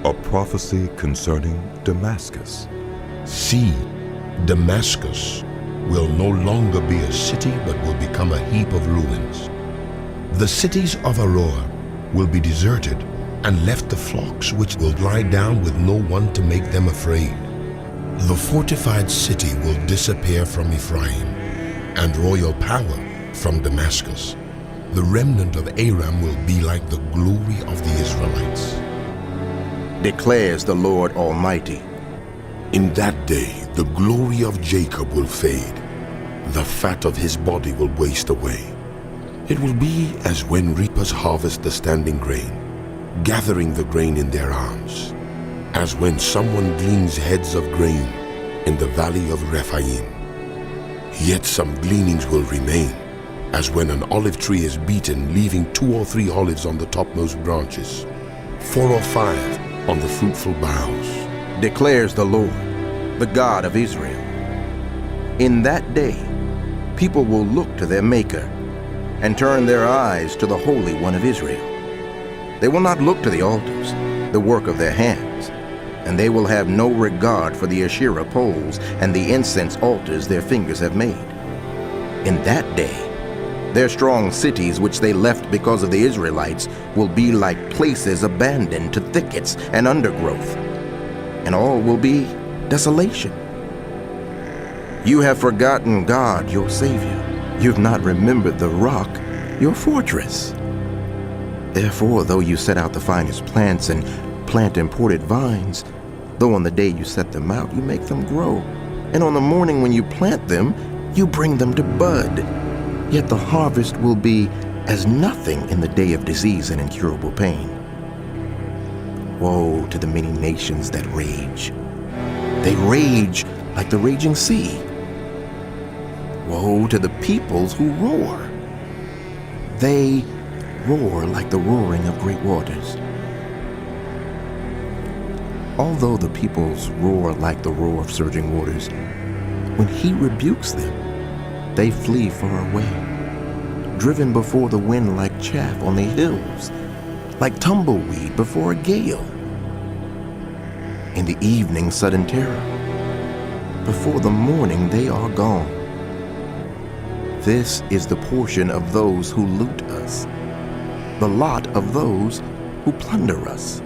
A prophecy concerning Damascus. See, Damascus will no longer be a city but will become a heap of ruins. The cities of Aroer will be deserted and left the flocks which will lie down with no one to make them afraid. The fortified city will disappear from Ephraim and royal power from Damascus. The remnant of Aram will be like the glory of the Israelites. Declares the Lord Almighty. In that day, the glory of Jacob will fade. The fat of his body will waste away. It will be as when reapers harvest the standing grain, gathering the grain in their arms, as when someone gleans heads of grain in the valley of Rephaim. Yet some gleanings will remain, as when an olive tree is beaten, leaving 2 or 3 olives on the topmost branches, 4 or 5 on the fruitful boughs. Declares the Lord, the God of Israel. In that day, people will look to their Maker and turn their eyes to the Holy One of Israel. They will not look to the altars, the work of their hands, and they will have no regard for the Asherah poles and the incense altars their fingers have made. In that day, their strong cities which they left because of the Israelites will be like places abandoned to thickets and undergrowth, and all will be desolation. You have forgotten God, your Savior. You have not remembered the rock, your fortress. Therefore, though you set out the finest plants and plant imported vines, though on the day you set them out, you make them grow, and on the morning when you plant them, you bring them to bud, yet the harvest will be as nothing in the day of disease and incurable pain. Woe to the many nations that rage. They rage like the raging sea. Woe to the peoples who roar. They roar like the roaring of great waters. Although the peoples roar like the roar of surging waters, when he rebukes them, they flee far away, driven before the wind like chaff on the hills, like tumbleweed before a gale. In the evening, sudden terror. Before the morning, they are gone. This is the portion of those who loot us, the lot of those who plunder us.